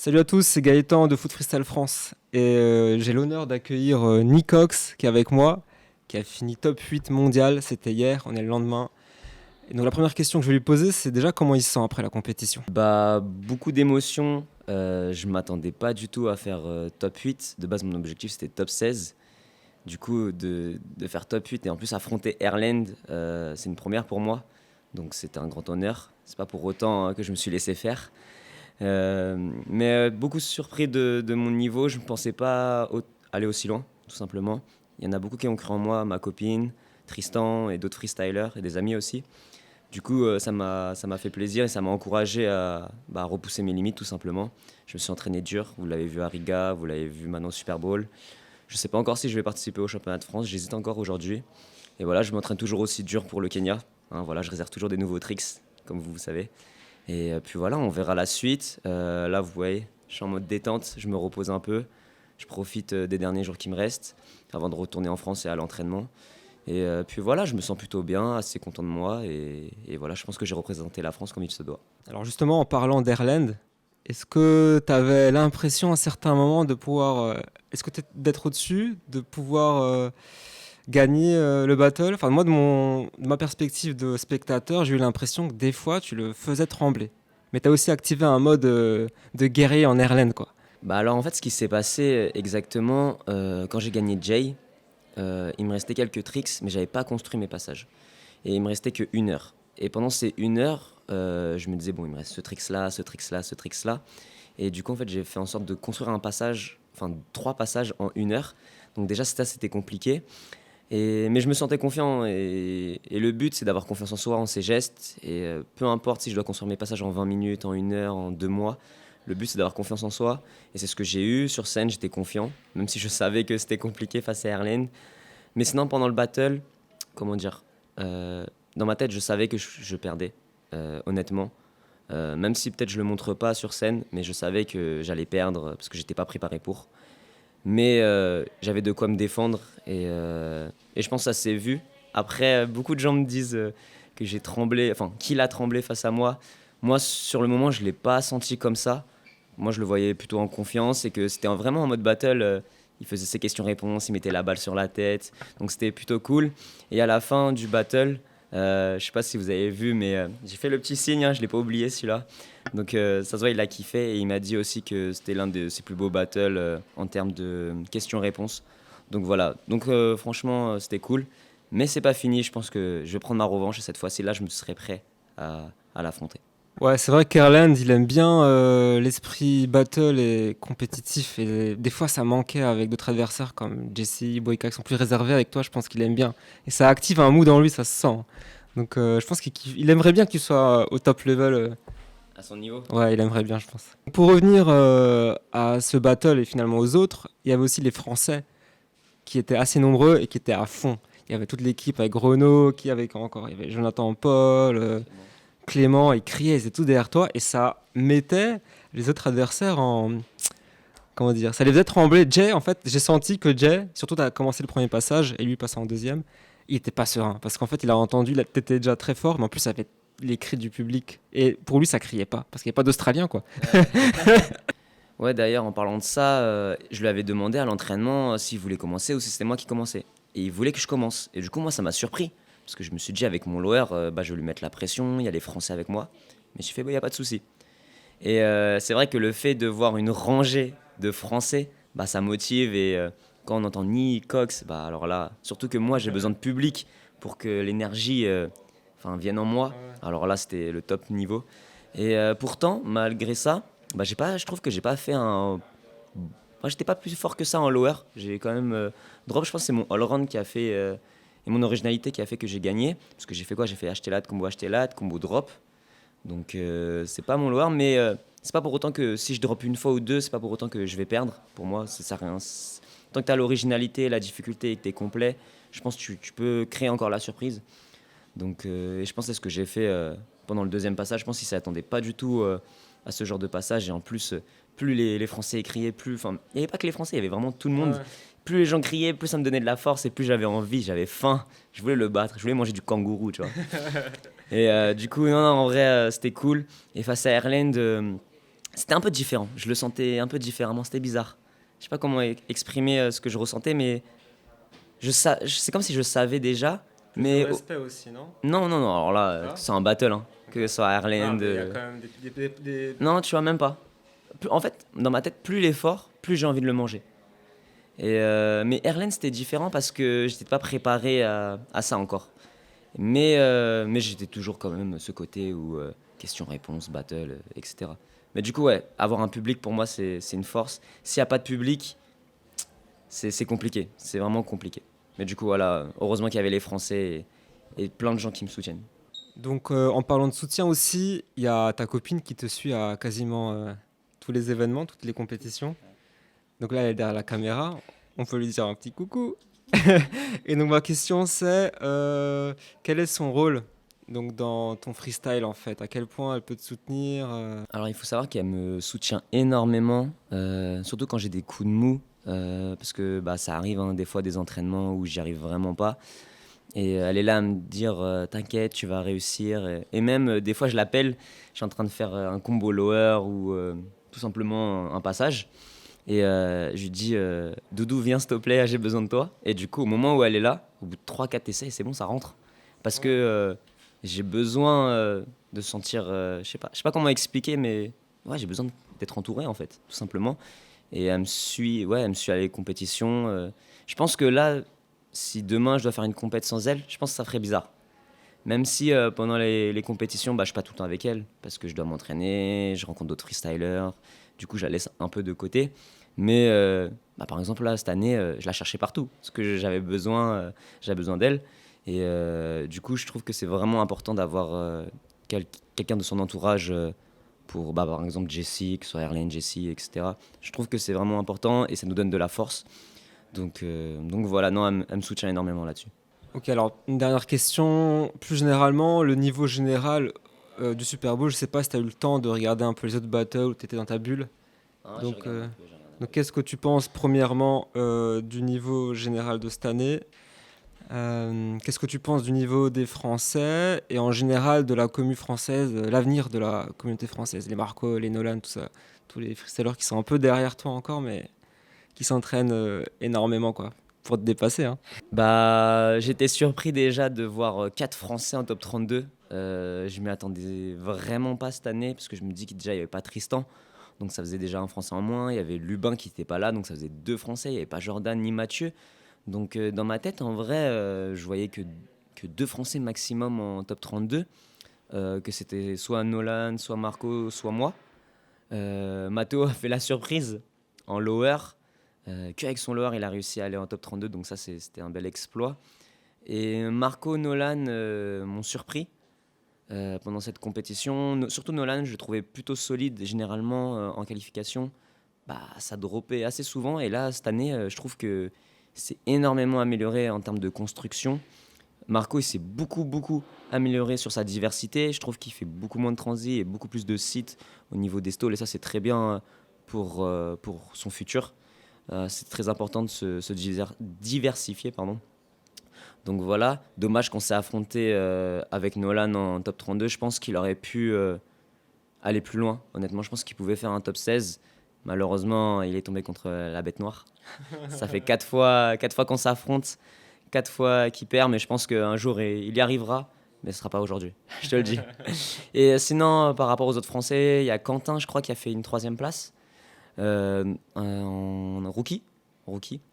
Salut à tous, c'est Gaëtan de Foot Freestyle France et j'ai l'honneur d'accueillir Nicox qui est avec moi, qui a fini top 8 mondial, c'était hier, on est le lendemain. Et donc la première question que je vais lui poser, c'est déjà comment il se sent après la compétition. Bah, beaucoup d'émotions. Je m'attendais pas du tout à faire top 8. De base, mon objectif c'était top 16. Du coup, de faire top 8 et en plus affronter Erland, c'est une première pour moi. Donc c'était un grand honneur. C'est pas pour autant que je me suis laissé faire. Mais beaucoup surpris de mon niveau. Je ne pensais pas aller aussi loin, tout simplement. Il y en a beaucoup qui ont cru en moi, ma copine, Tristan et d'autres freestylers et des amis aussi. Du coup, ça m'a fait plaisir et ça m'a encouragé à repousser mes limites tout simplement. Je me suis entraîné dur, vous l'avez vu à Riga, vous l'avez vu maintenant au Super Bowl. Je ne sais pas encore si je vais participer au championnat de France, j'hésite encore aujourd'hui. Et voilà, je m'entraîne toujours aussi dur pour le Kenya. Hein, voilà, je réserve toujours des nouveaux tricks, comme vous savez. Et puis voilà, on verra la suite. Là, vous voyez, je suis en mode détente, je me repose un peu. Je profite des derniers jours qui me restent avant de retourner en France et à l'entraînement. Et puis voilà, je me sens plutôt bien, assez content de moi. Et voilà, je pense que j'ai représenté la France comme il se doit. Alors justement en parlant d'Erland, est-ce que tu avais l'impression à certains moments de pouvoir, d'être au-dessus, de pouvoir gagner le battle? Enfin moi de ma perspective de spectateur, j'ai eu l'impression que des fois tu le faisais trembler. Mais tu as aussi activé un mode de guerrier en Erland quoi. Bah alors en fait, ce qui s'est passé exactement quand j'ai gagné Jay, il me restait quelques tricks, mais j'avais pas construit mes passages. Et il me restait que 1 heure. Et pendant ces 1 heure, je me disais, bon, il me reste ce tricks-là, ce tricks-là, ce tricks-là. Et du coup, en fait, j'ai fait en sorte de construire un passage, enfin 3 passages en 1 heure. Donc déjà, ça, c'était compliqué. Mais je me sentais confiant. Et le but, c'est d'avoir confiance en soi, en ses gestes. Et peu importe si je dois construire mes passages en 20 minutes, en 1 heure, en 2 mois. Le but, c'est d'avoir confiance en soi. Et c'est ce que j'ai eu. Sur scène, j'étais confiant. Même si je savais que c'était compliqué face à Erlen. Mais sinon, pendant le battle, comment dire, dans ma tête, je savais que je perdais, honnêtement. Même si peut-être je le montre pas sur scène, mais je savais que j'allais perdre parce que j'étais pas préparé pour. Mais j'avais de quoi me défendre et je pense que ça s'est vu. Après, beaucoup de gens me disent que j'ai tremblé, enfin, qu'il a tremblé face à moi. Moi, sur le moment, je l'ai pas senti comme ça. Moi, je le voyais plutôt en confiance et que c'était vraiment en mode battle. Il faisait ses questions-réponses, il mettait la balle sur la tête. Donc c'était plutôt cool. Et à la fin du battle, je sais pas si vous avez vu, mais j'ai fait le petit signe, hein, je l'ai pas oublié celui-là. Donc ça se voit, il a kiffé et il m'a dit aussi que c'était l'un de ses plus beaux battles en termes de questions-réponses. Donc voilà, donc franchement c'était cool. Mais c'est pas fini, je pense que je vais prendre ma revanche et cette fois-ci là je me serai prêt à l'affronter. Ouais, c'est vrai qu'Erland, il aime bien l'esprit battle et compétitif. Et des fois, ça manquait avec d'autres adversaires comme Jesse, Boyka, qui sont plus réservés. Avec toi, je pense qu'il aime bien. Et ça active un mood en lui, ça se sent. Donc, je pense qu'il aimerait bien qu'il soit au top level. À son niveau. Ouais, il aimerait bien, je pense. Pour revenir à ce battle et finalement aux autres, il y avait aussi les Français qui étaient assez nombreux et qui étaient à fond. Il y avait toute l'équipe avec Renaud, qui avait encore, il y avait Jonathan Paul. Clément, ils criaient, ils étaient tous derrière toi et ça mettait les autres adversaires en. Comment dire? Ça les faisait trembler. Jay, en fait, j'ai senti que Jay, surtout tu as commencé le premier passage et lui passait en deuxième, il était pas serein parce qu'en fait, il a entendu, t'étais déjà très fort, mais en plus, ça avait les cris du public et pour lui, ça criait pas parce qu'il n'y a pas d'Australien quoi. Ouais, d'ailleurs, en parlant de ça, je lui avais demandé à l'entraînement s'il voulait commencer ou si c'était moi qui commençais. Et il voulait que je commence. Et du coup, moi, ça m'a surpris. Parce que je me suis dit, avec mon lower, je vais lui mettre la pression, il y a les Français avec moi. Mais j'ai fait, il n'y a pas de souci. Et c'est vrai que le fait de voir une rangée de Français, ça motive. Et quand on entend ni Cox, alors là, surtout que moi, j'ai besoin de public pour que l'énergie vienne en moi. Alors là, c'était le top niveau. Et pourtant, malgré ça, je trouve que j'ai pas fait un. Moi, j'étais pas plus fort que ça en lower. J'ai quand même drop. Je pense que c'est mon all-round qui a fait et mon originalité qui a fait que j'ai gagné. Parce que j'ai fait quoi? J'ai fait acheter lat, combo drop. Donc c'est pas mon lower, mais c'est pas pour autant que si je drop une fois ou deux, c'est pas pour autant que je vais perdre. Pour moi, ça sert à rien. Tant que t'as l'originalité, la difficulté et que t'es complet, je pense que tu peux créer encore la surprise. Donc et je pense que c'est ce que j'ai fait pendant le deuxième passage. Je pense qu'ils ne s'attendaient pas du tout à ce genre de passage. Et en plus, plus les Français criaient, plus. Enfin, il n'y avait pas que les Français, il y avait vraiment tout le monde. Ouais. Plus les gens criaient, plus ça me donnait de la force et plus j'avais envie, j'avais faim. Je voulais le battre, je voulais manger du kangourou, tu vois. Et du coup, non, en vrai, c'était cool. Et face à Erland, C'était un peu différent. Je le sentais un peu différemment. C'était bizarre. Je sais pas comment exprimer ce que je ressentais, mais c'est comme si je savais déjà. Plus de Mais respect aussi, non? non, non, non. Alors là, Ah, c'est un battle, hein. Que ce soit ah, Ireland. mais il y a quand même Non, tu vois même pas. En fait, dans ma tête, plus l'effort, plus j'ai envie de le manger. Mais Erlen, c'était différent parce que j'étais pas préparé à ça encore. Mais j'étais toujours quand même ce côté où question-réponse, battle, etc. Mais du coup, ouais, avoir un public pour moi, c'est une force. S'il n'y a pas de public, c'est compliqué. C'est vraiment compliqué. Mais du coup, voilà, heureusement qu'il y avait les Français et plein de gens qui me soutiennent. Donc, en parlant de soutien aussi, il y a ta copine qui te suit à quasiment tous les événements, toutes les compétitions. Donc là, elle est derrière la caméra. On peut lui dire un petit coucou. Et donc, ma question, c'est quel est son rôle donc, dans ton freestyle, en fait? À quel point elle peut te soutenir Alors, il faut savoir qu'elle me soutient énormément, surtout quand j'ai des coups de mou. Parce que bah, ça arrive hein, des fois des entraînements où j'y arrive vraiment pas. Et elle est là à me dire t'inquiète, tu vas réussir. Et même des fois, je l'appelle, je suis en train de faire un combo lower ou tout simplement un passage. Et je lui dis Doudou, viens s'il te plaît, j'ai besoin de toi. Et du coup, au moment où elle est là, au bout de 3-4 essais, c'est bon, ça rentre. Parce que j'ai besoin de sentir. Je sais pas comment expliquer, mais ouais, j'ai besoin d'être entouré en fait, tout simplement. Et ouais, elle me suit à les compétitions. Je pense que là, si demain je dois faire une compète sans elle, je pense que ça ferait bizarre. Même si pendant les compétitions, bah, je suis pas tout le temps avec elle, parce que je dois m'entraîner, je rencontre d'autres freestylers, du coup je la laisse un peu de côté. Mais bah, par exemple là, cette année, je la cherchais partout, parce que j'avais besoin d'elle. Et du coup, je trouve que c'est vraiment important d'avoir quelqu'un de son entourage pour, bah, par exemple, Jessie, que ce soit Erlène, Jessie, etc. Je trouve que c'est vraiment important et ça nous donne de la force. Donc voilà, non, elle me soutient énormément là-dessus. Ok, alors une dernière question. Plus généralement, le niveau général du Super Bowl, je sais pas si tu as eu le temps de regarder un peu les autres battles ou tu étais dans ta bulle. Ah, j'ai Donc, regardé un peu, j'ai regardé un donc peu. qu'est-ce que tu penses premièrement du niveau général de cette année? Qu'est-ce que tu penses du niveau des Français et en général de la commu française, l'avenir de la communauté française, les Marco, les Nolan, tout ça, tous les freestylers qui sont un peu derrière toi encore, mais qui s'entraînent énormément quoi, pour te dépasser, hein. Bah, j'étais surpris déjà de voir 4 Français en top 32. Je m'y attendais vraiment pas cette année, parce que je me dis qu'il déjà il n'y avait pas Tristan, donc ça faisait déjà un Français en moins. Il y avait Lubin qui n'était pas là, donc ça faisait 2 Français. Il n'y avait pas Jordan ni Mathieu. Donc dans ma tête, en vrai, je voyais que 2 Français maximum en top 32, que c'était soit Nolan, soit Marco, soit moi. Matteo a fait la surprise en lower. Qu'avec son lower, il a réussi à aller en top 32, donc ça, c'était un bel exploit. Et Marco, Nolan m'ont surpris pendant cette compétition. Surtout Nolan, je le trouvais plutôt solide, généralement en qualification. Bah, ça droppait assez souvent, et là, cette année, je trouve que c'est énormément amélioré en termes de construction. Marco, il s'est beaucoup, beaucoup amélioré sur sa diversité. Je trouve qu'il fait beaucoup moins de transi et beaucoup plus de sites au niveau des stalls. Et ça, c'est très bien pour son futur. C'est très important de se diversifier. Pardon. Donc voilà, dommage qu'on s'est affronté avec Nolan en top 32. Je pense qu'il aurait pu aller plus loin. Honnêtement, je pense qu'il pouvait faire un top 16. Malheureusement, il est tombé contre la bête noire. Ça fait 4 fois qu'on s'affronte. 4 fois qu'il perd, mais je pense qu'un jour il y arrivera, mais ce sera pas aujourd'hui, je te le dis. Et sinon, par rapport aux autres Français, il y a Quentin, je crois, qui a fait une 3e place en rookie.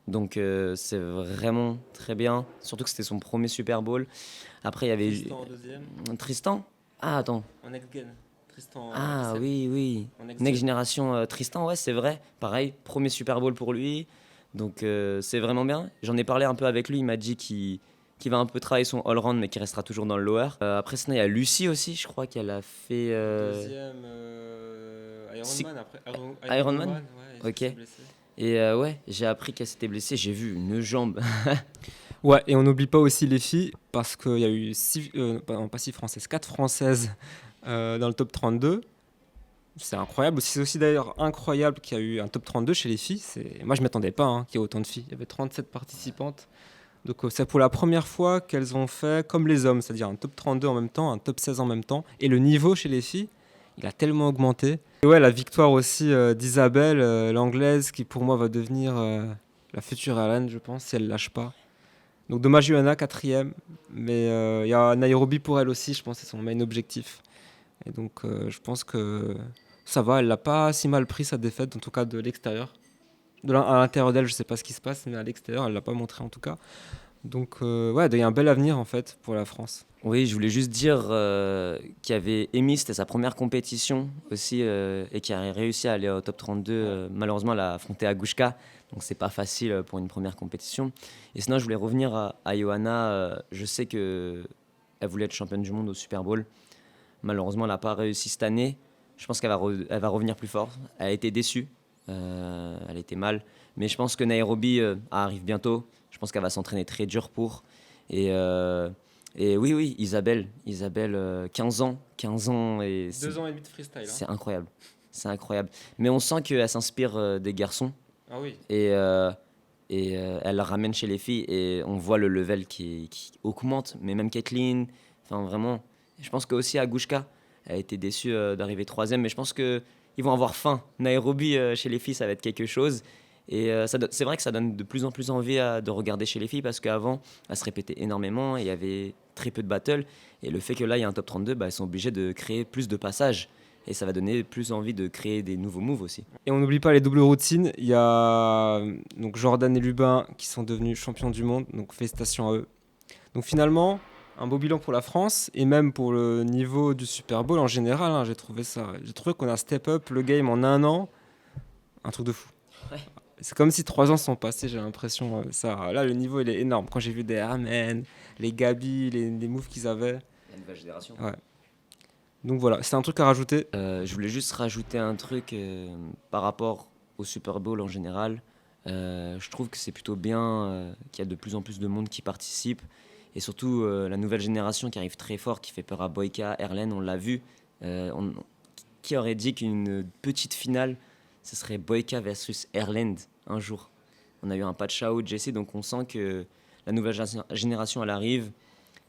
Donc c'est vraiment très bien, surtout que c'était son premier Super Bowl. Après, il y avait Tristan en deuxième, Tristan. Ah, attends. en next gen. Tristan Ah, Issel, oui, oui. en next Next gen. Génération Tristan, ouais, c'est vrai. Pareil, premier Super Bowl pour lui. Donc c'est vraiment bien. J'en ai parlé un peu avec lui. Il m'a dit qu'il va un peu travailler son all-round, mais qu'il restera toujours dans le lower. Après, sinon, il y a Lucie aussi, je crois qu'elle a fait. Deuxième, Si- Ironman après. Iron Man. Ouais, il Ok. s'est blessé. Et ouais, j'ai appris qu'elle s'était blessée. J'ai vu une jambe. Ouais, et on n'oublie pas aussi les filles, parce qu'il y a eu pas 6 françaises, 4 françaises dans le top 32. C'est incroyable. C'est aussi d'ailleurs incroyable qu'il y a eu un top 32 chez les filles. Moi, je ne m'attendais pas qu'il y ait autant de filles. Il y avait 37 participantes. Donc, c'est pour la première fois qu'elles ont fait comme les hommes, c'est-à-dire un top 32 en même temps, un top 16 en même temps. Et le niveau chez les filles, il a tellement augmenté. Et ouais, la victoire aussi d'Isabelle, l'anglaise, qui pour moi va devenir la future reine, je pense, si elle lâche pas. Donc dommage Johanna, quatrième, mais il y a Nairobi pour elle aussi, je pense que c'est son main objectif. Et donc je pense que ça va, elle l'a pas si mal pris sa défaite, en tout cas de l'extérieur. À l'intérieur d'elle, je sais pas ce qui se passe, mais à l'extérieur, elle l'a pas montré en tout cas. Donc ouais, il y a un bel avenir en fait pour la France. Oui, je voulais juste dire qu'il y avait Amy, c'était sa première compétition aussi, et qui a réussi à aller au top 32. Malheureusement, elle a affronté Agushka, donc c'est pas facile pour une première compétition. Et sinon, je voulais revenir à Johanna. Je sais que elle voulait être championne du monde au Super Bowl. Malheureusement, elle n'a pas réussi cette année. Je pense elle va revenir plus fort. Elle a été déçue, elle était mal. Mais je pense que Nairobi arrive bientôt. Je pense qu'elle va s'entraîner très dur pour. Et, euh, et oui, oui, Isabelle 15 ans et 2 ans et demi de freestyle. Hein. c'est incroyable. C'est incroyable. Mais on sent qu'elle s'inspire des garçons Ah oui. et, euh, elle la ramène chez les filles et on voit le level qui augmente. Mais même Kathleen, enfin vraiment, je pense qu'aussi Agushka a été déçue d'arriver troisième, mais je pense qu'ils vont avoir faim. Nairobi chez les filles, ça va être quelque chose. Et c'est vrai que ça donne de plus en plus envie de regarder chez les filles parce qu'avant, elles se répétaient énormément et il y avait très peu de battles. Et le fait que là, il y a un top 32, bah, elles sont obligées de créer plus de passages. Et ça va donner plus envie de créer des nouveaux moves aussi. Et on n'oublie pas les doubles routines. Il y a donc Jordan et Lubin qui sont devenus champions du monde. Donc félicitations à eux. Donc finalement, un beau bilan pour la France et même pour le niveau du Super Bowl en général. Hein, j'ai trouvé ça. J'ai trouvé qu'on a step up le game en un an. Un truc de fou. Ouais. C'est comme si 3 ans sont passés, j'ai l'impression. Ça, là, le niveau, il est énorme. Quand j'ai vu des Amen, les Gabi, les moves qu'ils avaient. La nouvelle génération. Ouais. Donc voilà, c'est un truc à rajouter. Je voulais juste rajouter un truc par rapport au Super Bowl en général. Je trouve que c'est plutôt bien qu'il y a de plus en plus de monde qui participe. Et surtout la nouvelle génération qui arrive très fort, qui fait peur à Boyka, Erlen, on l'a vu. Qui aurait dit qu'une petite finale, ce serait Boyka versus Erland un jour. On a eu un patch out, Jesse, donc on sent que la nouvelle génération, elle arrive.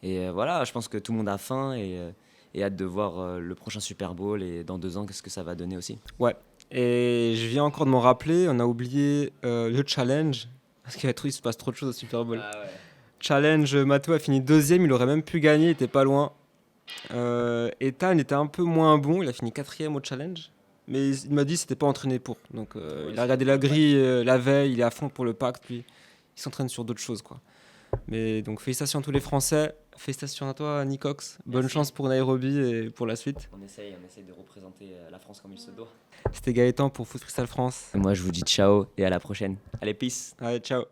Et voilà, je pense que tout le monde a faim et hâte de voir le prochain Super Bowl et dans 2 ans, qu'est-ce que ça va donner aussi. Ouais. Et je viens encore de m'en rappeler, on a oublié le challenge. Parce qu'il se passe trop de choses au Super Bowl. Ah ouais. Challenge, Mato a fini deuxième, il aurait même pu gagner, il était pas loin. Ethan était un peu moins bon, il a fini quatrième au challenge. Mais il m'a dit qu'il s'était pas entraîné pour. Donc il a regardé la grille la veille, il est à fond pour le pacte, lui. Il s'entraîne sur d'autres choses, quoi. Mais donc félicitations à tous les Français, félicitations à toi Nicox, bonne Merci. chance pour Nairobi et pour la suite. On essaye de représenter la France comme il se doit. C'était Gaëtan pour Foot Freestyle France. Moi, je vous dis ciao et à la prochaine. Allez, peace. Allez, ciao.